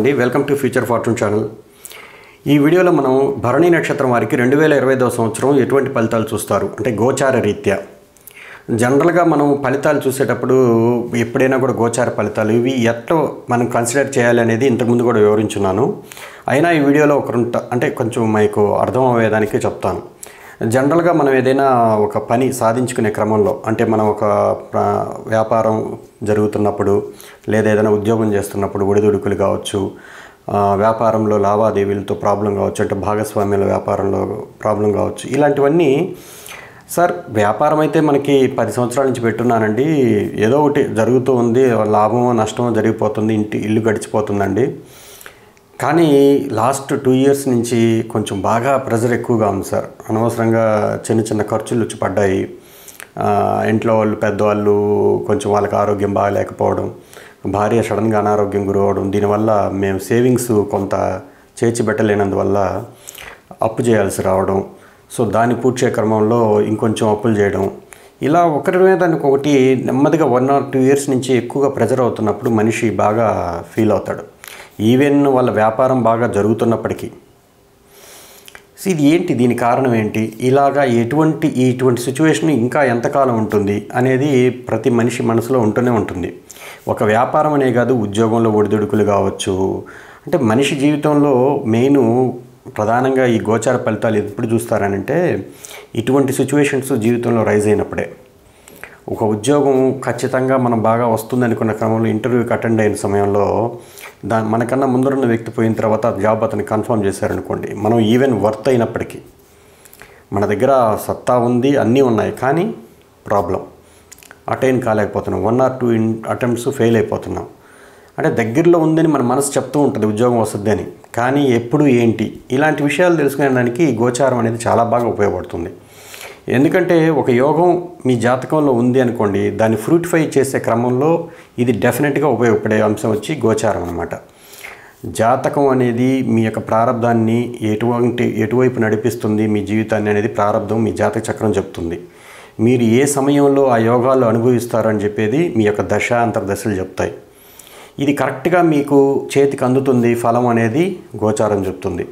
అండి, welcome to future fortune channel. ఈ వీడియోలో మనం భరణి నక్షత్రం వారికి 2025వ సంవత్సరం ఎటువంటి ఫలితాలు చూస్తారు అంటే గోచార రీత్యా. జనరల్గా మనం ఫలితాలు చూసేటప్పుడు ఎప్పుడైనా కూడా గోచార ఫలితాలు ఇవి ఎట్లా మనం కన్సిడర్ చేయాలి అనేది ఇంతకుముందు కూడా వివరించున్నాను. అయినా ఈ వీడియోలో అంటే కొంచెం మీకు అర్థం అయ్యేదానికి చెప్తాను. జనరల్గా మనం ఏదైనా ఒక పని సాధించుకునే క్రమంలో అంటే మనం ఒక వ్యాపారం జరుగుతున్నప్పుడు లేదా ఏదైనా ఉద్యోగం చేస్తున్నప్పుడు ఒడిదుడుకులు కావచ్చు, వ్యాపారంలో లావాదేవీలతో ప్రాబ్లం కావచ్చు, అంటే భాగస్వామ్యాల వ్యాపారంలో ప్రాబ్లం కావచ్చు, ఇలాంటివన్నీ సార్ వ్యాపారం అయితే మనకి 10 సంవత్సరాల నుంచి పెట్టున్నానండి, ఏదో ఒకటి జరుగుతూ ఉంది, లాభమో నష్టమో జరిగిపోతుంది, ఇల్లు గడిచిపోతుందండి. కానీ లాస్ట్ 2 ఇయర్స్ నుంచి కొంచెం బాగా ప్రెజర్ ఎక్కువగా ఉంది సార్. అనవసరంగా చిన్న చిన్న ఖర్చులు వచ్చి పడ్డాయి. ఇంట్లో వాళ్ళు పెద్దవాళ్ళు కొంచెం వాళ్ళకి ఆరోగ్యం బాగాలేకపోవడం, భార్య సడన్గా అనారోగ్యం గురవడం, దీనివల్ల మేము సేవింగ్స్ కొంత చేర్చిపెట్టలేనందువల్ల అప్పు చేయాల్సి రావడం, సో దాన్ని పూడ్చే క్రమంలో ఇంకొంచెం అప్పులు చేయడం, ఇలా ఒకరి మీద ఒకటి నెమ్మదిగా 1 or 2 ఇయర్స్ నుంచి ఎక్కువగా ప్రెజర్ అవుతున్నప్పుడు మనిషి బాగా ఫీల్ అవుతాడు. ఈవెన్ వాళ్ళ వ్యాపారం బాగా జరుగుతున్నప్పటికీ. సో ఇది ఏంటి, దీని కారణం ఏంటి, ఇలాగా ఇటువంటి సిచ్యువేషన్ ఇంకా ఎంతకాలం ఉంటుంది అనేది ప్రతి మనిషి మనసులో ఉంటూనే ఉంటుంది. ఒక వ్యాపారం అనే కాదు, ఉద్యోగంలో ఒడిదుడుకులు కావచ్చు, అంటే మనిషి జీవితంలో ప్రధానంగా ఈ గోచార ఫలితాలు ఎప్పుడు చూస్తారనంటే ఇటువంటి సిచ్యువేషన్స్ జీవితంలో రైజ్ అయినప్పుడే. ఒక ఉద్యోగం ఖచ్చితంగా మనం బాగా వస్తుంది అనుకున్న క్రమంలో ఇంటర్వ్యూకి అటెండ్ అయిన సమయంలో మనకన్నా ముందరున్న వ్యక్తి పోయిన తర్వాత జాబ్ అతను కన్ఫర్మ్ చేశారనుకోండి, మనం ఈవెన్ వర్త్ అయినప్పటికీ మన దగ్గర సత్తా ఉంది, అన్నీ ఉన్నాయి, కానీ ప్రాబ్లం అటైన్ కాలేకపోతున్నాం. 1 or 2 అటెంప్ట్స్ ఫెయిల్ అయిపోతున్నాం. అంటే దగ్గరలో ఉందని మన మనసు చెప్తూ ఉంటుంది ఉద్యోగం వస్తుంది అని, కానీ ఎప్పుడు ఏంటి ఇలాంటి విషయాలు తెలుసుకునేదానికి గోచారం అనేది చాలా బాగా ఉపయోగపడుతుంది. ఎందుకంటే ఒక యోగం మీ జాతకంలో ఉంది అనుకోండి, దాన్ని ఫ్రూటిఫై చేసే క్రమంలో ఇది డెఫినెట్గా ఉపయోగపడే అంశం వచ్చి గోచారం అన్నమాట. జాతకం అనేది మీ యొక్క ప్రారంధాన్ని ఎటువైపు నడిపిస్తుంది, మీ జీవితాన్ని అనేది ప్రారంధం మీ జాతక చక్రం చెప్తుంది. మీరు ఏ సమయంలో ఆ యోగాలు అనుభవిస్తారని చెప్పేది మీ యొక్క దశ అంతర్దశలు చెప్తాయి. ఇది కరెక్ట్గా మీకు చేతికి అందుతుంది ఫలం అనేది గోచారం చెప్తుంది.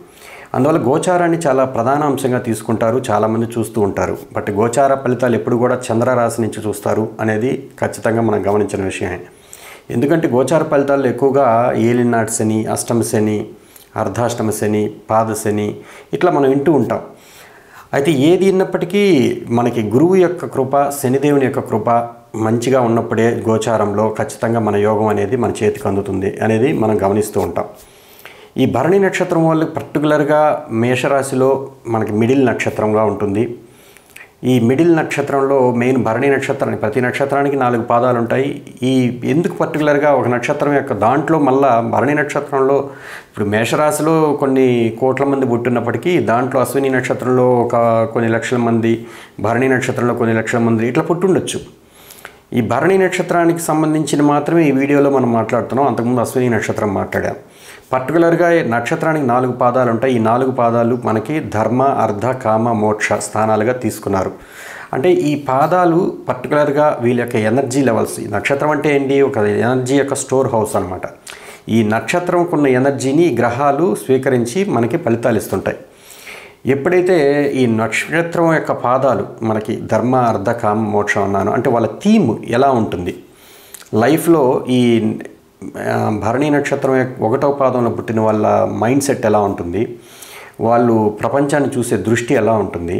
అందువల్ల గోచారాన్ని చాలా ప్రధాన అంశంగా తీసుకుంటారు, చాలామంది చూస్తూ ఉంటారు. బట్ గోచార ఫలితాలు ఎప్పుడు కూడా చంద్రరాశి నుంచి చూస్తారు అనేది ఖచ్చితంగా మనం గమనించిన విషయమే. ఎందుకంటే గోచార ఫలితాల్లో ఎక్కువగా ఏలినాటి శని, అష్టమ శని, అర్ధాష్టమ శని, పాదశని ఇట్లా మనం వింటూ ఉంటాం. అయితే ఏది ఉన్నప్పటికీ మనకి గురువు యొక్క కృప, శనిదేవుని యొక్క కృప మంచిగా ఉన్నప్పుడే గోచారంలో ఖచ్చితంగా మన యోగం అనేది మన చేతికి అందుతుంది అనేది మనం గమనిస్తూ ఉంటాం. ఈ భరణి నక్షత్రం వాళ్ళు పర్టికులర్గా మేషరాశిలో మనకి మిడిల్ నక్షత్రంగా ఉంటుంది. ఈ మిడిల్ నక్షత్రంలో మెయిన్ భరణి నక్షత్రానికి ప్రతి నక్షత్రానికి 4 పాదాలు ఉంటాయి. ఎందుకు పర్టికులర్గా ఒక నక్షత్రం యొక్క దాంట్లో మళ్ళా భరణి నక్షత్రంలో ఇప్పుడు మేషరాశిలో కొన్ని కోట్ల మంది పుట్టినప్పటికీ దాంట్లో అశ్విని నక్షత్రంలో కొన్ని లక్షల మంది, భరణి నక్షత్రంలో కొన్ని లక్షల మంది ఇట్లా పుట్టుండొచ్చు. ఈ భరణి నక్షత్రానికి సంబంధించిన మాత్రమే ఈ వీడియోలో మనం మాట్లాడుతున్నాం. అంతకుముందు అశ్విని నక్షత్రం మాట్లాడాం. పర్టికులర్గా నక్షత్రానికి 4 పాదాలు ఉంటాయి. ఈ 4 పాదాలు మనకి ధర్మ, అర్ధ, కామ, మోక్ష స్థానాలుగా తీసుకున్నారు. అంటే ఈ పాదాలు పర్టికులర్గా వీళ్ళ యొక్క ఎనర్జీ లెవెల్స్. నక్షత్రం అంటే ఏంటి, ఒక ఎనర్జీ యొక్క స్టోర్ హౌస్ అనమాట. ఈ నక్షత్రంకు ఉన్న ఎనర్జీని గ్రహాలు స్వీకరించి మనకి ఫలితాలు ఇస్తుంటాయి. ఎప్పుడైతే ఈ నక్షత్రం యొక్క పాదాలు మనకి ధర్మ, అర్ధ, కామ, మోక్షం అన్నాను అంటే వాళ్ళ థీమ్ ఎలా ఉంటుంది లైఫ్లో, ఈ భరణి నక్షత్రం 1వ పాదంలో పుట్టిన వాళ్ళ మైండ్ సెట్ ఎలా ఉంటుంది, వాళ్ళు ప్రపంచాన్ని చూసే దృష్టి ఎలా ఉంటుంది,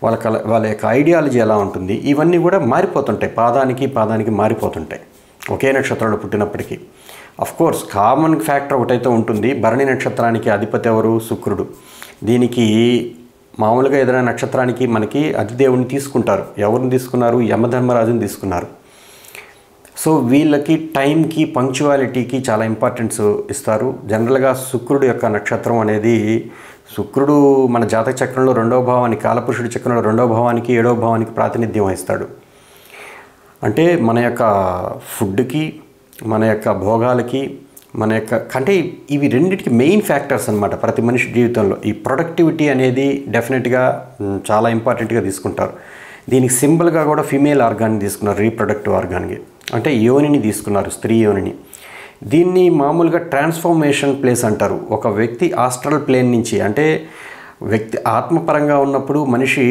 వాళ్ళ యొక్క ఐడియాలజీ ఎలా ఉంటుంది, ఇవన్నీ కూడా మారిపోతుంటాయి. పాదానికి మారిపోతుంటాయి ఒకే నక్షత్రంలో పుట్టినప్పటికీ. అఫ్కోర్స్ కామన్ ఫ్యాక్టర్ ఒకటైతే ఉంటుంది. భరణి నక్షత్రానికి అధిపతి ఎవరు, శుక్రుడు. దీనికి మామూలుగా ఏదైనా నక్షత్రానికి మనకి అధిదేవుని తీసుకుంటారు. ఎవరిని తీసుకున్నారు, యమధర్మరాజుని తీసుకున్నారు. సో వీళ్ళకి టైంకి, పంక్చువాలిటీకి చాలా ఇంపార్టెన్స్ ఇస్తారు. జనరల్గా శుక్రుడు యొక్క నక్షత్రం అనేది, శుక్రుడు మన జాతక చక్రంలో 2వ భావానికి, కాలపురుషుడి చక్రంలో 2వ భావానికి, 7వ భావానికి ప్రాతినిధ్యం వహిస్తాడు. అంటే మన యొక్క ఫుడ్కి, మన యొక్క భోగాలకి, అంటే ఇవి రెండింటికి మెయిన్ ఫ్యాక్టర్స్ అనమాట ప్రతి మనిషి జీవితంలో. ఈ ప్రొడక్టివిటీ అనేది డెఫినెట్గా చాలా ఇంపార్టెంట్గా తీసుకుంటారు. దీనికి సింబల్గా కూడా ఫీమేల్ ఆర్గాన్ని తీసుకున్నారు, రీప్రొడక్టివ్ ఆర్గాన్కి. అంటే యోనిని తీసుకున్నారు, స్త్రీ యోనిని. దీన్ని మామూలుగా ట్రాన్స్ఫర్మేషన్ ప్లేస్ అంటారు. ఒక వ్యక్తి ఆస్ట్రల్ ప్లేన్ నుంచి, అంటే వ్యక్తి ఆత్మపరంగా ఉన్నప్పుడు మనిషి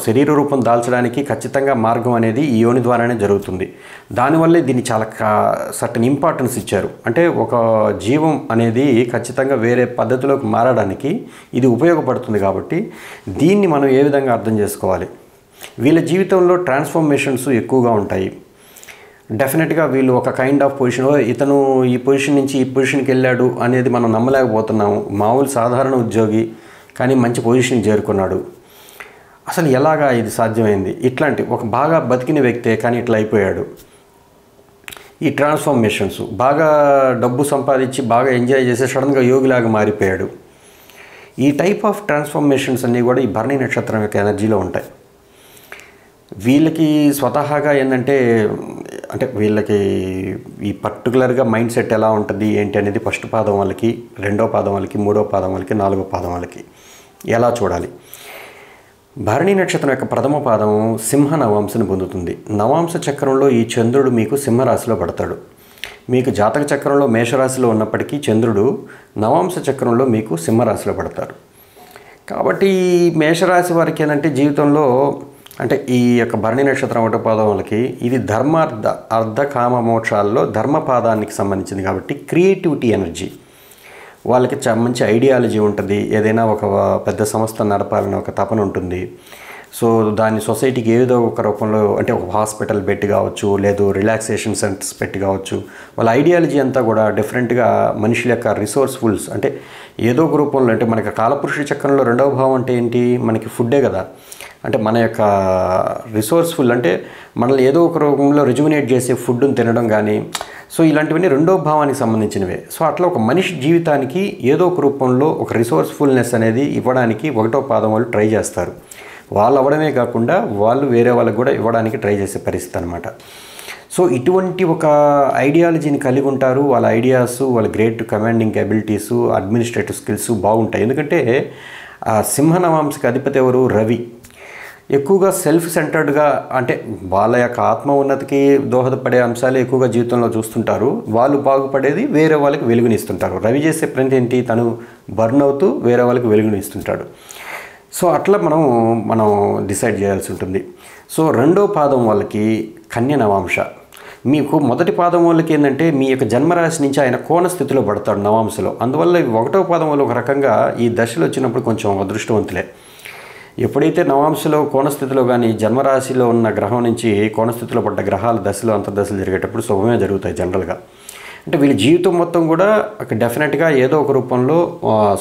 శరీర రూపం దాల్చడానికి ఖచ్చితంగా మార్గం అనేది ఈ యోని ద్వారానే జరుగుతుంది. దానివల్లే దీన్ని చాలా సర్టన్ ఇంపార్టెన్స్ ఇచ్చారు. అంటే ఒక జీవం అనేది ఖచ్చితంగా వేరే పద్ధతిలోకి మారడానికి ఇది ఉపయోగపడుతుంది. కాబట్టి దీన్ని మనం ఏ విధంగా అర్థం చేసుకోవాలి? వీళ్ళ జీవితంలో ట్రాన్స్ఫర్మేషన్స్ ఎక్కువగా ఉంటాయి. డెఫినెట్గా వీళ్ళు ఒక కైండ్ ఆఫ్ పొజిషన్, ఇతను ఈ పొజిషన్ నుంచి ఈ పొజిషన్కి వెళ్ళాడు అనేది మనం నమ్మలేకపోతున్నాము. మామూలు సాధారణ ఉద్యోగి కానీ మంచి పొజిషన్కి చేరుకున్నాడు, అసలు ఎలాగా ఇది సాధ్యమైంది? ఇట్లాంటి ఒక బాగా బతికిన వ్యక్తే కానీ ఇట్లా అయిపోయాడు. ఈ ట్రాన్స్ఫర్మేషన్స్, బాగా డబ్బు సంపాదించి బాగా ఎంజాయ్ చేసి సడన్గా యోగిలాగా మారిపోయాడు. ఈ టైప్ ఆఫ్ ట్రాన్స్ఫర్మేషన్స్ అన్నీ కూడా ఈ భరణి నక్షత్రం యొక్క ఎనర్జీలో ఉంటాయి. వీళ్ళకి స్వతహాగా ఏంటంటే, అంటే వీళ్ళకి ఈ పర్టికులర్గా మైండ్ సెట్ ఎలా ఉంటుంది ఏంటి అనేది ఫస్ట్ పాదం వాళ్ళకి, రెండో పాదం వాళ్ళకి, మూడో పాదం వాళ్ళకి, నాలుగో పాదం వాళ్ళకి ఎలా చూడాలి? భరణి నక్షత్రం యొక్క ప్రథమ పాదం సింహ నవాంశను పొందుతుంది. నవాంశ చక్రంలో ఈ చంద్రుడు మీకు సింహరాశిలో పడతాడు. మీకు జాతక చక్రంలో మేషరాశిలో ఉన్నప్పటికీ చంద్రుడు నవాంశ చక్రంలో మీకు సింహరాశిలో పడతారు. కాబట్టి మేషరాశి వారికి ఏంటంటే జీవితంలో, అంటే ఈ యొక్క భరణి నక్షత్రం ఒకటో పాదం వాళ్ళకి ఇది ధర్మార్థ అర్ధ కామ మోక్షాల్లో ధర్మపాదానికి సంబంధించింది. కాబట్టి క్రియేటివిటీ ఎనర్జీ, వాళ్ళకి మంచి ఐడియాలజీ ఉంటుంది. ఏదైనా ఒక పెద్ద సంస్థ నడపాలని ఒక తపన ఉంటుంది. సో దాన్ని సొసైటీకి ఏదో ఒక రూపంలో, అంటే ఒక హాస్పిటల్ పెట్టి కావచ్చు, లేదు రిలాక్సేషన్ సెంటర్స్ పెట్టి కావచ్చు, వాళ్ళ ఐడియాలజీ అంతా కూడా డిఫరెంట్గా మనుషుల యొక్క రిసోర్స్ఫుల్స్, అంటే ఏదో ఒక రూపంలో, అంటే మనకి కాలపురుష చక్రంలో రెండవ భావం అంటే ఏంటి? మనకి ఫుడ్డే కదా. అంటే మన యొక్క రిసోర్స్ఫుల్, అంటే మనల్ని ఏదో ఒక రూపంలో రిజువినేట్ చేసే ఫుడ్ని తినడం కానీ, సో ఇలాంటివన్నీ రెండో భావానికి సంబంధించినవే. సో అట్లా ఒక మనిషి జీవితానికి ఏదో ఒక రూపంలో ఒక రిసోర్స్ఫుల్నెస్ అనేది ఇవ్వడానికి ఒకటో పాదం వాళ్ళు ట్రై చేస్తారు. వాళ్ళు అవ్వడమే కాకుండా వాళ్ళు వేరే వాళ్ళకి కూడా ఇవ్వడానికి ట్రై చేసే పరిస్థితి అనమాట. సో ఇటువంటి ఒక ఐడియాలజీని కలిగి ఉంటారు. వాళ్ళ ఐడియాస్, వాళ్ళ గ్రేట్ కమాండింగ్ ఎబిలిటీసు, అడ్మినిస్ట్రేటివ్ స్కిల్స్ బాగుంటాయి. ఎందుకంటే ఆ సింహనవాంశకి అధిపతి ఎవరు? రవి. ఎక్కువగా సెల్ఫ్ సెంటర్డ్గా, అంటే వాళ్ళ యొక్క ఆత్మ ఉన్నతికి దోహదపడే అంశాలు ఎక్కువగా జీవితంలో చూస్తుంటారు. వాళ్ళు బాగుపడేది వేరే వాళ్ళకి వెలుగునిస్తుంటారు. రవి చేసే పని ఏంటి? తను బర్న్ అవుతూ వేరే వాళ్ళకి వెలుగునిస్తుంటాడు. సో అట్లా మనం డిసైడ్ చేయాల్సి ఉంటుంది. సో రెండో పాదం వాళ్ళకి కన్య నవాంశ. మీకు మొదటి పాదం వాళ్ళకి ఏంటంటే మీ యొక్క జన్మరాశి నుంచి ఆయన కోణ స్థితిలో పడతాడు నవాంశలో. అందువల్ల ఒకటో పాదం వాళ్ళు ఒక రకంగా ఈ దశలు వచ్చినప్పుడు కొంచెం అదృష్టవంతులే. ఎప్పుడైతే నవాంశలో కోణస్థితిలో కానీ జన్మరాశిలో ఉన్న గ్రహం నుంచి కోణస్థితిలో పడ్డ గ్రహాల దశలు అంతర్దశలు జరిగేటప్పుడు శుభమే జరుగుతాయి జనరల్గా. అంటే వీళ్ళ జీవితం మొత్తం కూడా డెఫినెట్గా ఏదో ఒక రూపంలో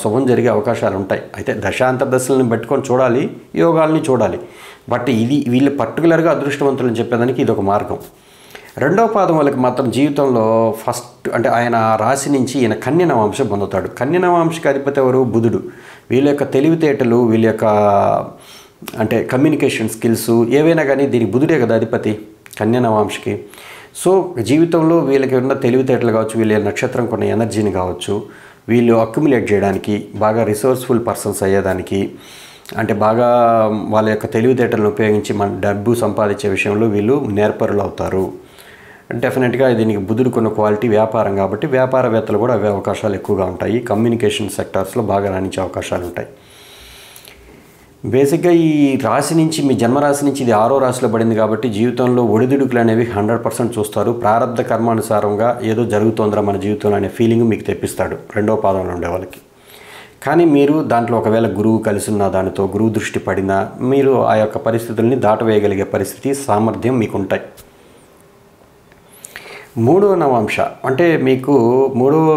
శుభం జరిగే అవకాశాలు ఉంటాయి. అయితే దశాంతర్దశలను పెట్టుకొని చూడాలి, యోగాల్ని చూడాలి. బట్ ఇది వీళ్ళు పర్టికులర్గా అదృష్టవంతులని చెప్పేదానికి ఇది ఒక మార్గం. రెండవ పాదం వాళ్ళకి మాత్రం జీవితంలో ఫస్ట్, అంటే ఆయన రాశి నుంచి ఈయన కన్య నవాంశ పొందుతాడు. కన్య నవాంశకి అధిపతి ఎవరు? బుధుడు. వీళ్ళ యొక్క తెలివితేటలు, వీళ్ళ యొక్క అంటే కమ్యూనికేషన్ స్కిల్స్ ఏవైనా కానీ దీనికి బుధుడే కదా అధిపతి కన్య నవాంశకి. సో జీవితంలో వీళ్ళకి ఉన్న తెలివితేటలు కావచ్చు, వీళ్ళ నక్షత్రం కొన్న ఎనర్జీని కావచ్చు, వీళ్ళు అక్యుములేట్ చేయడానికి, బాగా రిసోర్స్ఫుల్ పర్సన్స్ అయ్యేదానికి, అంటే బాగా వాళ్ళ యొక్క తెలివితేటలను ఉపయోగించి మన డబ్బు సంపాదించే విషయంలో వీళ్ళు నేర్పరులు అవుతారు. డెఫినెట్గా దీనికి బుధుడు కొన్న క్వాలిటీ వ్యాపారం కాబట్టి వ్యాపారవేత్తలు కూడా అవే అవకాశాలు ఎక్కువగా ఉంటాయి. కమ్యూనికేషన్ సెక్టార్స్లో బాగా రాణించే అవకాశాలు ఉంటాయి. బేసిక్గా ఈ రాశి నుంచి, మీ జన్మరాశి నుంచి ఇది 6వ రాశిలో పడింది కాబట్టి జీవితంలో ఒడిదుడుకులు అనేవి 100% చూస్తారు. ప్రారంధ కర్మానుసారంగా ఏదో జరుగుతోందిరా మన జీవితంలో అనే ఫీలింగ్ మీకు తెప్పిస్తాడు రెండో పాదంలో ఉండే వాళ్ళకి. కానీ మీరు దాంట్లో ఒకవేళ గురువు కలిసి ఉన్న దానితో, గురువు దృష్టి పడినా మీరు ఆ యొక్క పరిస్థితుల్ని దాటవేయగలిగే పరిస్థితి, సామర్థ్యం మీకు ఉంటాయి. మూడవ నవాంశ అంటే మీకు మూడవ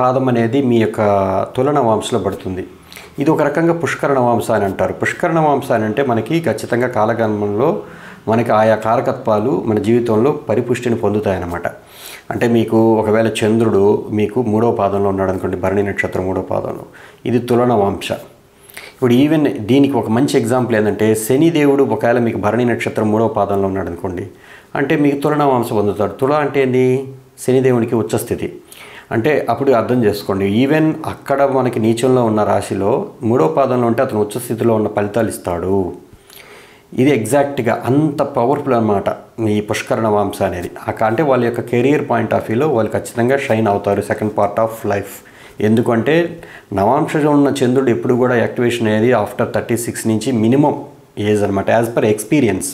పాదం అనేది మీ యొక్క తుల నవాంశలో పడుతుంది. ఇది ఒక రకంగా పుష్కర నవాంశ అని అంటారు. పుష్కర నవాంశ అని అంటే మనకి ఖచ్చితంగా కాలగమనంలో మనకి ఆయా కారకత్వాలు మన జీవితంలో పరిపుష్టిని పొందుతాయన్నమాట. అంటే మీకు ఒకవేళ చంద్రుడు మీకు మూడవ పాదంలో ఉన్నాడు అనుకోండి, భరణి నక్షత్రం మూడవ పాదంలో, ఇది తుల నవాంశ. ఇప్పుడు ఈవెన్ దీనికి ఒక మంచి ఎగ్జాంపుల్ ఏంటంటే శనిదేవుడు ఒకవేళ మీకు భరణి నక్షత్రం మూడవ పాదంలో ఉన్నాడు అనుకోండి, అంటే మీకు తుల నవాంశ పొందుతాడు. తుల అంటే ఏంది? శనిదేవునికి ఉచ్చస్థితి. అంటే అప్పుడు అర్థం చేసుకోండి, ఈవెన్ అక్కడ మనకి నీచంలో ఉన్న రాశిలో మూడో పాదంలో ఉంటే అతను ఉచ్చస్థితిలో ఉన్న ఫలితాలు ఇస్తాడు. ఇది ఎగ్జాక్ట్గా అంత పవర్ఫుల్ అనమాట ఈ పుష్కర నవాంశ అనేది. అంటే వాళ్ళ యొక్క కెరియర్ పాయింట్ ఆఫ్ వ్యూలో వాళ్ళు ఖచ్చితంగా షైన్ అవుతారు సెకండ్ పార్ట్ ఆఫ్ లైఫ్. ఎందుకంటే నవాంశలో ఉన్న చంద్రుడు ఎప్పుడు కూడా యాక్టివేషన్ అనేది ఆఫ్టర్ 36 నుంచి మినిమం ఏజ్ అనమాట, యాజ్ పర్ ఎక్స్పీరియన్స్.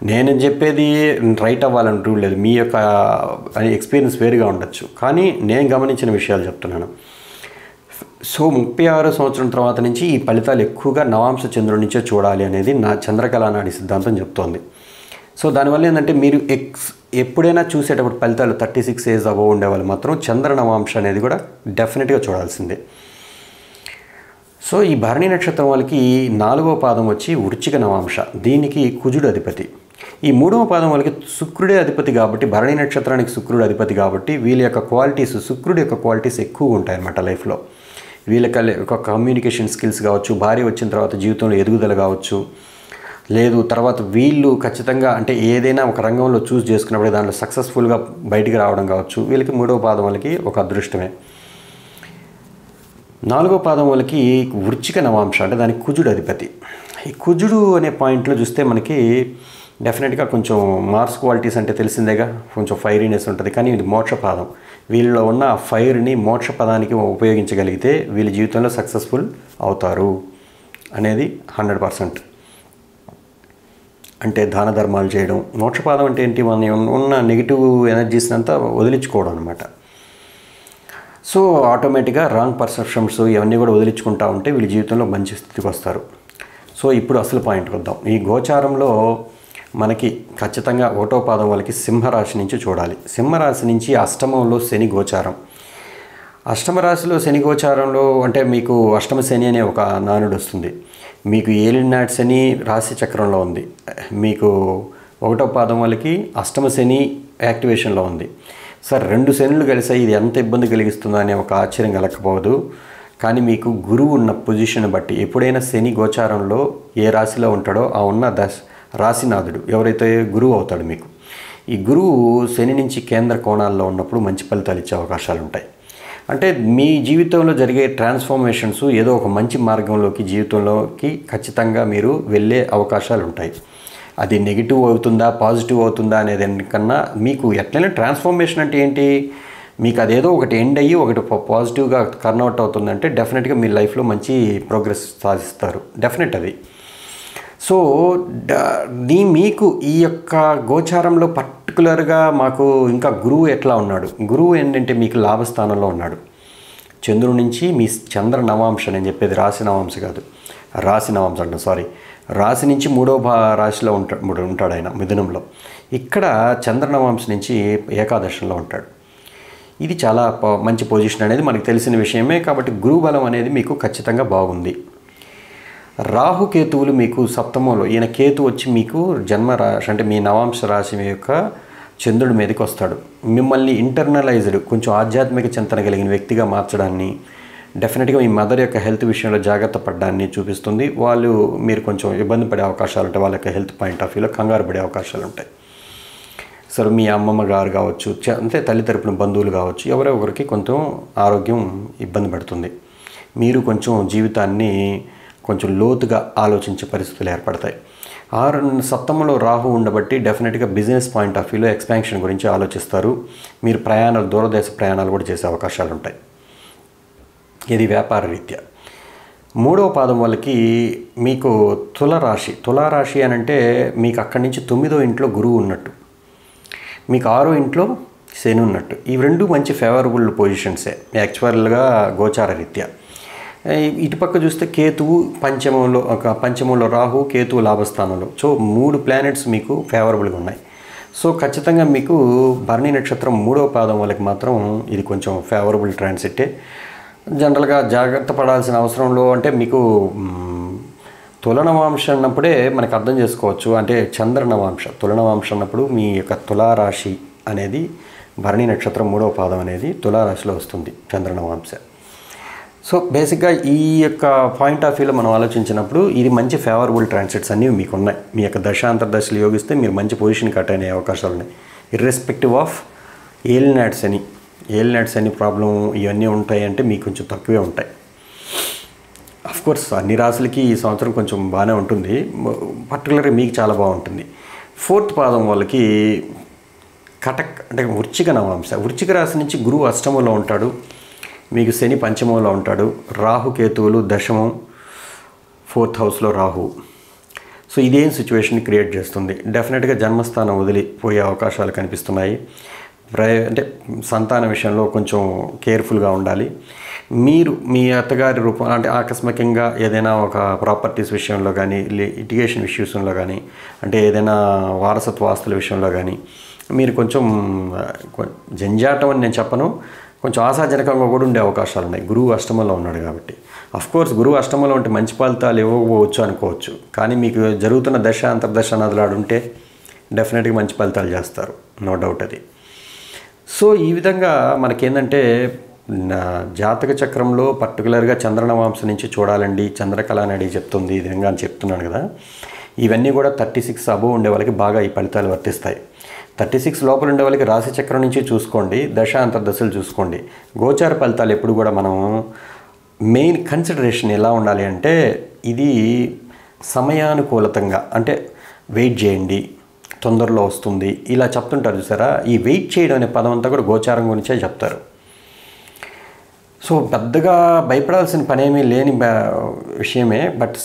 నేను చెప్పేది రైట్ అవ్వాలని రూల్ లేదు, మీ యొక్క ఎక్స్పీరియన్స్ వేరుగా ఉండొచ్చు, కానీ నేను గమనించిన విషయాలు చెప్తున్నాను. సో 36 సంవత్సరం తర్వాత నుంచి ఈ ఫలితాలు ఎక్కువగా నవాంశ చంద్రుడి నుంచే చూడాలి అనేది నా చంద్రకళా నాడి సిద్ధాంతం చెప్తోంది. సో దానివల్ల ఏంటంటే మీరు ఎప్పుడైనా చూసేటప్పుడు ఫలితాలు 36 ఏజ్ అబవ్ ఉండేవాళ్ళు మాత్రం చంద్ర నవాంశ అనేది కూడా డెఫినెట్గా చూడాల్సిందే. సో ఈ భరణి నక్షత్రం వాళ్ళకి 4వ పాదం వచ్చి వృశ్చిక నవాంశ, దీనికి కుజుడు అధిపతి. ఈ 3వ పాదం వాళ్ళకి శుక్రుడే అధిపతి కాబట్టి, భరణి నక్షత్రానికి శుక్రుడు అధిపతి కాబట్టి వీళ్ళ యొక్క క్వాలిటీస్, శుక్రుడి యొక్క క్వాలిటీస్ ఎక్కువగా ఉంటాయన్నమాట లైఫ్లో. వీళ్ళకి ఒక కమ్యూనికేషన్ స్కిల్స్ కావచ్చు, భార్య వచ్చిన తర్వాత జీవితంలో ఎదుగుదల కావచ్చు, లేదు తర్వాత వీళ్ళు ఖచ్చితంగా అంటే ఏదైనా ఒక రంగంలో చూస్ చేసుకున్నప్పుడు దాంట్లో సక్సెస్ఫుల్గా బయటికి రావడం కావచ్చు, వీళ్ళకి 3వ పాదం వాళ్ళకి ఒక అదృష్టమే. 4వ పాదం వాళ్ళకి వృశ్చిక నవాంశ, అంటే దానికి కుజుడు అధిపతి. ఈ కుజుడు అనే పాయింట్లో చూస్తే మనకి డెఫినెట్గా కొంచెం మార్స్ క్వాలిటీస్ అంటే తెలిసిందేగా, కొంచెం ఫైరీనెస్ ఉంటుంది. కానీ ఇది మోక్షపాదం, వీళ్ళలో ఉన్న ఆ ఫైర్ని మోక్షపదానికి ఉపయోగించగలిగితే వీళ్ళ జీవితంలో సక్సెస్ఫుల్ అవుతారు అనేది 100%. అంటే దాన ధర్మాలు చేయడం. మోక్షపాదం అంటే ఏంటి, మన ఉన్న నెగిటివ్ ఎనర్జీస్ని అంతా వదిలించుకోవడం అనమాట. సో ఆటోమేటిక్గా రాంగ్ పర్సెప్షన్స్ ఇవన్నీ కూడా వదిలించుకుంటా ఉంటే వీళ్ళ జీవితంలో మంచి స్థితికి వస్తారు. సో ఇప్పుడు అసలు పాయింట్కి వద్దాం. ఈ గోచారంలో మనకి ఖచ్చితంగా 1వ పాదం వాళ్ళకి సింహరాశి నుంచి చూడాలి. సింహరాశి నుంచి అష్టమంలో శని గోచారం. అష్టమ రాశిలో శని గోచారంలో అంటే మీకు అష్టమ శని అనే ఒక నానుడు వస్తుంది. మీకు ఏలినాటి శని రాశి చక్రంలో ఉంది, మీకు 1వ పాదం వాళ్ళకి అష్టమ శని యాక్టివేషన్లో ఉంది. సార్ 2 శనులు కలిసాయి, ఇది ఎంత ఇబ్బంది కలిగిస్తుందో అనే ఒక ఆశ్చర్యం కలగకపోదు. కానీ మీకు గురువు ఉన్న పొజిషన్ బట్టి ఎప్పుడైనా శని గోచారంలో ఏ రాశిలో ఉంటాడో ఆ ఉన్న రాశినాథుడు ఎవరైతే గురువు అవుతాడు మీకు, ఈ గురువు శని నుంచి కేంద్ర కోణాల్లో ఉన్నప్పుడు మంచి ఫలితాలు ఇచ్చే అవకాశాలు ఉంటాయి. అంటే మీ జీవితంలో జరిగే ట్రాన్స్ఫర్మేషన్స్ ఏదో ఒక మంచి మార్గంలోకి జీవితంలోకి ఖచ్చితంగా మీరు వెళ్ళే అవకాశాలు ఉంటాయి. అది నెగిటివ్ అవుతుందా పాజిటివ్ అవుతుందా అనేది కన్నా మీకు ఎట్లయినా ట్రాన్స్ఫర్మేషన్ అంటే ఏంటి, మీకు అదేదో ఒకటి ఎండ్ అయ్యి ఒకటి పాజిటివ్గా కన్వర్ట్ అవుతుందంటే డెఫినెట్గా మీ లైఫ్లో మంచి ప్రోగ్రెస్ సాధిస్తారు, డెఫినెట్ అది. సో మీకు ఈ యొక్క గోచారంలో పర్టికులర్గా మాకు ఇంకా గురువు ఎట్లా ఉన్నాడు, గురువు ఏంటంటే మీకు లాభస్థానంలో ఉన్నాడు. చంద్రుడి నుంచి మీ చంద్ర నవాంశ, నేను చెప్పేది రాశి నవాంశ కాదు, రాశి నవాంశ అంటాను సారీ, రాశి నుంచి 3వ రాశిలో ఉంటాడు ఆయన మిథునంలో. ఇక్కడ చంద్ర నవాంశ నుంచి ఏకాదశంలో ఉంటాడు. ఇది చాలా మంచి పొజిషన్ అనేది మనకు తెలిసిన విషయమే. కాబట్టి గురువు బలం అనేది మీకు ఖచ్చితంగా బాగుంది. రాహుకేతువులు మీకు సప్తమంలో, ఈయన కేతు వచ్చి మీకు జన్మ రాశి అంటే మీ నవాంశ రాశి యొక్క చంద్రుడి మీదకి వస్తాడు. మిమ్మల్ని ఇంటర్నలైజ్డ్ కొంచెం ఆధ్యాత్మిక చింతన కలిగిన వ్యక్తిగా మార్చడాన్ని, డెఫినెట్గా మీ మదర్ యొక్క హెల్త్ విషయంలో జాగ్రత్త పడ్డాన్ని చూపిస్తుంది. మీరు కొంచెం ఇబ్బంది పడే అవకాశాలు ఉంటాయి, వాళ్ళ యొక్క హెల్త్ పాయింట్ ఆఫ్ వ్యూలో కంగారు పడే అవకాశాలు ఉంటాయి. సరే మీ అమ్మమ్మ గారు కావచ్చు, అంటే తల్లి తరపున బంధువులు కావచ్చు, ఎవరో ఒకరికి కొంచెం ఆరోగ్యం ఇబ్బంది పడుతుంది. మీరు కొంచెం జీవితాన్ని కొంచెం లోతుగా ఆలోచించే పరిస్థితులు ఏర్పడతాయి. సప్తమంలో రాహు ఉండబట్టి డెఫినెట్గా బిజినెస్ పాయింట్ ఆఫ్ వ్యూలో ఎక్స్పాన్షన్ గురించి ఆలోచిస్తారు. మీరు దూరదేశ ప్రయాణాలు కూడా చేసే అవకాశాలు ఉంటాయి, ఇది వ్యాపార రీత్యా. 3వ పాదం వాళ్ళకి మీకు తులారాశి అని అంటే మీకు అక్కడి నుంచి 9వ ఇంట్లో గురువు ఉన్నట్టు, మీకు 6వ ఇంట్లో శని ఉన్నట్టు. ఇవి 2 మంచి ఫేవరబుల్ పొజిషన్సే యాక్చువల్గా గోచార రీత్యా. ఇటుపక్క చూస్తే కేతువు పంచమంలో రాహు, కేతువు లాభస్థానంలో. సో 3 ప్లానెట్స్ మీకు ఫేవరబుల్గా ఉన్నాయి. సో ఖచ్చితంగా మీకు భరణి నక్షత్రం 3వ పాదం వాళ్ళకి మాత్రం ఇది కొంచెం ఫేవరబుల్ ట్రాన్సిటే. జనరల్గా జాగ్రత్త పడాల్సిన అవసరంలో అంటే మీకు తులనవాంశ అన్నప్పుడే మనకు అర్థం చేసుకోవచ్చు. అంటే చంద్రనవాంశ, తులనవాంశ అన్నప్పుడు మీ యొక్క తులారాశి అనేది భరణి నక్షత్రం 3వ పాదం అనేది తులారాశిలో వస్తుంది, చంద్రనవాంశ. సో బేసిక్గా ఈ యొక్క పాయింట్ ఆఫ్ వ్యూలో మనం ఆలోచించినప్పుడు ఇది మంచి ఫేవరబుల్ ట్రాన్సిట్స్ అన్నీ మీకు ఉన్నాయి. మీ యొక్క దశాంతర్దశలు యోగిస్తే మీరు మంచి పొజిషన్ కట్ అయ్యే అవకాశాలు ఉన్నాయి. ఇర్రెస్పెక్టివ్ ఆఫ్ ఏలినాటి శని ప్రాబ్లం ఇవన్నీ ఉంటాయి అంటే మీకు కొంచెం తక్కువే ఉంటాయి. కోర్స్ అన్ని రాశులకి ఈ సంవత్సరం కొంచెం బాగానే ఉంటుంది, పర్టికులర్గా మీకు చాలా బాగుంటుంది. 4th పాదం వాళ్ళకి కటక్ అంటే వృశ్చిక నవాంశ. వృశ్చిక రాశి నుంచి గురువు అష్టమంలో ఉంటాడు, మీకు శని పంచమంలో ఉంటాడు, రాహుకేతువులు దశమం 4th హౌస్లో రాహు. సో ఇదేం సిచ్యువేషన్ క్రియేట్ చేస్తుంది. డెఫినెట్గా జన్మస్థానం వదిలిపోయే అవకాశాలు కనిపిస్తున్నాయి. అంటే సంతాన విషయంలో కొంచెం కేర్ఫుల్గా ఉండాలి. మీరు మీ అత్తగారి రూపం అంటే ఆకస్మికంగా ఏదైనా ఒక ప్రాపర్టీస్ విషయంలో కానీ, లిటిగేషన్ ఇష్యూస్లో కానీ, అంటే ఏదైనా వారసత్వ ఆస్తుల విషయంలో కానీ మీరు కొంచెం జంజాటం అని నేను చెప్పను, కొంచెం ఆశాజనకంగా కూడా ఉండే అవకాశాలు ఉన్నాయి. గురువు అష్టమంలో ఉన్నాడు కాబట్టి. కోర్స్ గురువు అష్టమంలో ఉంటే మంచి ఫలితాలు ఇవ్వకపోవచ్చు అనుకోవచ్చు, కానీ మీకు జరుగుతున్న దశ అంతర్దశ నదులాడు ఉంటే డెఫినెట్గా మంచి ఫలితాలు చేస్తారు, నో డౌట్ అది. సో ఈ విధంగా మనకేంటంటే జాతక చక్రంలో పర్టికులర్గా చంద్రనవాంశ నుంచి చూడాలండి, చంద్రకళ అని చెప్తుంది ఈ విధంగా అని చెప్తున్నాను కదా. ఇవన్నీ కూడా 36 అబోవ్ ఉండే వాళ్ళకి బాగా ఈ ఫలితాలు వర్తిస్తాయి. 36 లోపల ఉండే వాళ్ళకి రాశి చక్రం నుంచి చూసుకోండి, దశ అంతర్దశలు చూసుకోండి. గోచార ఫలితాలు ఎప్పుడు కూడా మనం మెయిన్ కన్సిడరేషన్ ఎలా ఉండాలి అంటే, ఇది సమయానుకూలతంగా అంటే వెయిట్ చేయండి, తొందరలో వస్తుంది ఇలా చెప్తుంటారు చూసారా. ఈ వెయిట్ చేయడం అనే పదం అంతా కూడా గోచారం గురించే చెప్తారు. సో పెద్దగా భయపడాల్సిన పనేమీ లేని విషయమే, బట్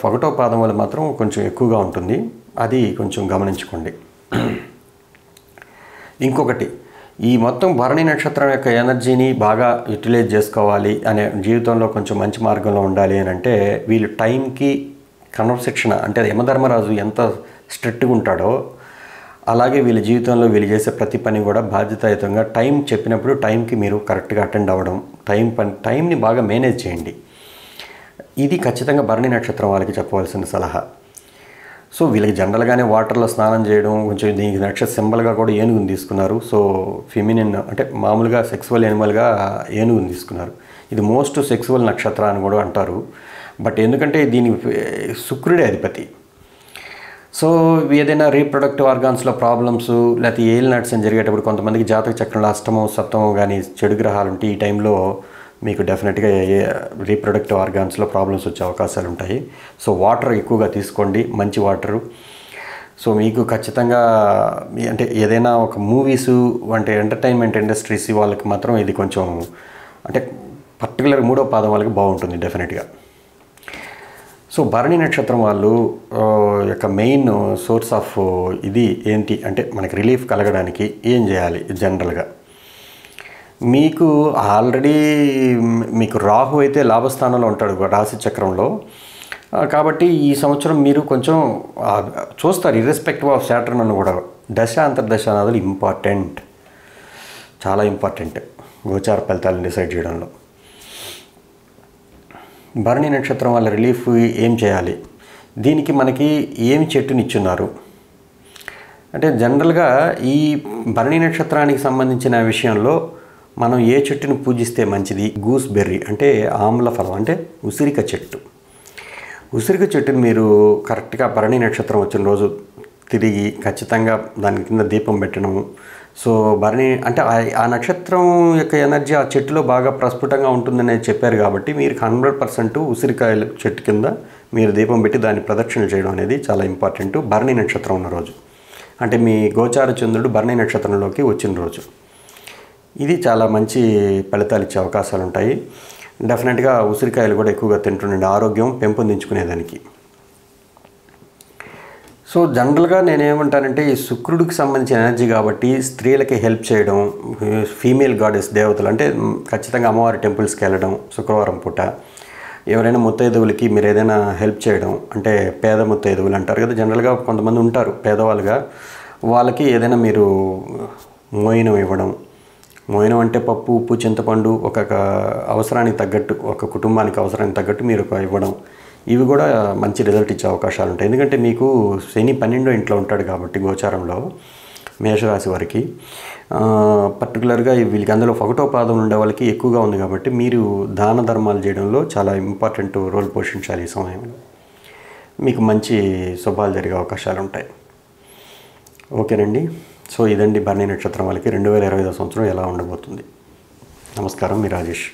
1వ పాదం వల్ల మాత్రం కొంచెం ఎక్కువగా ఉంటుంది, అది కొంచెం గమనించుకోండి. ఇంకొకటి, ఈ మొత్తం భరణి నక్షత్రం యొక్క ఎనర్జీని బాగా యూటిలైజ్ చేసుకోవాలి అనే, జీవితంలో కొంచెం మంచి మార్గంలో ఉండాలి అని అంటే వీళ్ళు టైంకి క్రమశిక్షణ, అంటే యమధర్మరాజు ఎంత స్ట్రిక్ట్గా ఉంటాడో అలాగే వీళ్ళ జీవితంలో వీళ్ళు చేసే ప్రతి పని కూడా బాధ్యతాయుతంగా టైం చెప్పినప్పుడు టైంకి మీరు కరెక్ట్గా అటెండ్ అవ్వడం, టైంని బాగా మేనేజ్ చేయండి. ఇది ఖచ్చితంగా భరణి నక్షత్రం వాళ్ళకి చెప్పవలసిన సలహా. సో వీళ్ళకి జనరల్గానే వాటర్లో స్నానం చేయడం, కొంచెం దీనికి నక్షత్ర సింబల్గా కూడా ఏనుగుని తీసుకున్నారు. సో ఫెమినిన్ అంటే మామూలుగా సెక్సువల్ ఎనిమల్గా ఏనుగుని తీసుకున్నారు. ఇది మోస్ట్ సెక్సువల్ నక్షత్ర అని కూడా అంటారు. బట్ ఎందుకంటే దీని శుక్రుడే అధిపతి. సో ఏదైనా రీప్రొడక్టివ్ ఆర్గాన్స్లో ప్రాబ్లమ్స్ లేకపోతే ఏల్ నట్స్ జరిగేటప్పుడు కొంతమందికి జాతక చక్రంలో అష్టమం సప్తమం కానీ చెడు గ్రహాలు ఉంటే ఈ టైంలో మీకు డెఫినెట్గా రీప్రొడక్టివ్ ఆర్గాన్స్లో ప్రాబ్లమ్స్ వచ్చే అవకాశాలు ఉంటాయి. సో వాటర్ ఎక్కువగా తీసుకోండి, మంచి వాటరు. సో మీకు ఖచ్చితంగా అంటే ఏదైనా ఒక మూవీసు అంటే ఎంటర్టైన్మెంట్ ఇండస్ట్రీస్ వాళ్ళకి మాత్రం ఇది కొంచెం అంటే పర్టికులర్ 3వ పాదం వాళ్ళకి బాగుంటుంది డెఫినెట్గా. సో భరణి నక్షత్రం వాళ్ళు యొక్క మెయిన్ సోర్స్ ఆఫ్ ఇది ఏంటి అంటే మనకి రిలీఫ్ కలగడానికి ఏం చేయాలి జనరల్గా. మీకు ఆల్రెడీ మీకు రాహు అయితే లాభస్థానంలో ఉంటాడు రాశి చక్రంలో, కాబట్టి ఈ సంవత్సరం మీరు కొంచెం చూస్తారు ఇర్రెస్పెక్టివ్ ఆఫ్ సాటర్న్ అని కూడా. దశ అంతర్దశ అన్నది ఇంపార్టెంట్, చాలా ఇంపార్టెంట్ గోచార ఫలితాలను డిసైడ్ చేయడంలో. భరణి నక్షత్రం వాళ్ళ రిలీఫ్ ఏం చేయాలి, దీనికి మనకి ఏం చెట్టునిచ్చున్నారు అంటే జనరల్గా ఈ భరణి నక్షత్రానికి సంబంధించిన విషయంలో మనం ఏ చెట్టును పూజిస్తే మంచిది. గూస్ బెర్రీ అంటే ఆమ్ల ఫలం అంటే ఉసిరిక చెట్టు. ఉసిరిక చెట్టుని మీరు కరెక్ట్గా భరణి నక్షత్రం వచ్చిన రోజు తిరిగి ఖచ్చితంగా దాని కింద దీపం పెట్టడము. సో భరణి అంటే ఆ నక్షత్రం యొక్క ఎనర్జీ ఆ చెట్టులో బాగా ప్రస్ఫుటంగా ఉంటుందని చెప్పారు కాబట్టి మీరు 100% ఉసిరికాయల చెట్టు కింద మీరు దీపం పెట్టి దాన్ని ప్రదక్షిణ చేయడం అనేది చాలా ఇంపార్టెంట్. భరణి నక్షత్రం ఉన్న రోజు అంటే మీ గోచార చంద్రుడు భరణి నక్షత్రంలోకి వచ్చిన రోజు ఇది చాలా మంచి ఫలితాలు ఇచ్చే అవకాశాలు ఉంటాయి. డెఫినెట్గా ఉసిరికాయలు కూడా ఎక్కువగా తింటుండండి ఆరోగ్యం పెంపొందించుకునేదానికి. సో జనరల్గా నేనేమంటానంటే ఈ శుక్రుడికి సంబంధించిన ఎనర్జీ కాబట్టి స్త్రీలకి హెల్ప్ చేయడం, ఫీమేల్ గాడెస్ దేవతలు అంటే ఖచ్చితంగా అమ్మవారి టెంపుల్స్కి వెళ్ళడం, శుక్రవారం పూట ఎవరైనా ముత్తైదువులకి మీరు ఏదైనా హెల్ప్ చేయడం, అంటే పేద ముత్తైదువులు అంటారు కదా జనరల్గా కొంతమంది ఉంటారు పేదవాళ్ళుగా, వాళ్ళకి ఏదైనా మీరు మోయినం ఇవ్వడం. మోయినం అంటే పప్పు ఉప్పు చింతపండు ఒక అవసరానికి తగ్గట్టు ఒక కుటుంబానికి అవసరానికి తగ్గట్టు మీరు ఇవ్వడం, ఇవి కూడా మంచి రిజల్ట్ ఇచ్చే అవకాశాలు ఉంటాయి. ఎందుకంటే మీకు శని 12వ ఇంట్లో ఉంటాడు కాబట్టి గోచారంలో మేషరాశి వారికి పర్టికులర్గా వీళ్ళకి అందులో 1వ పాదం ఉండే వాళ్ళకి ఎక్కువగా ఉంది కాబట్టి మీరు దాన ధర్మాలు చేయడంలో చాలా ఇంపార్టెంట్ రోల్ పోషించాలి. ఈ సమయంలో మీకు మంచి శుభాలు జరిగే అవకాశాలు ఉంటాయి. ఓకేనండి. సో ఇదండి భరణి నక్షత్రం వాళ్ళకి 2025 సంవత్సరం ఎలా ఉండబోతుంది. నమస్కారం, మీ రాజేష్.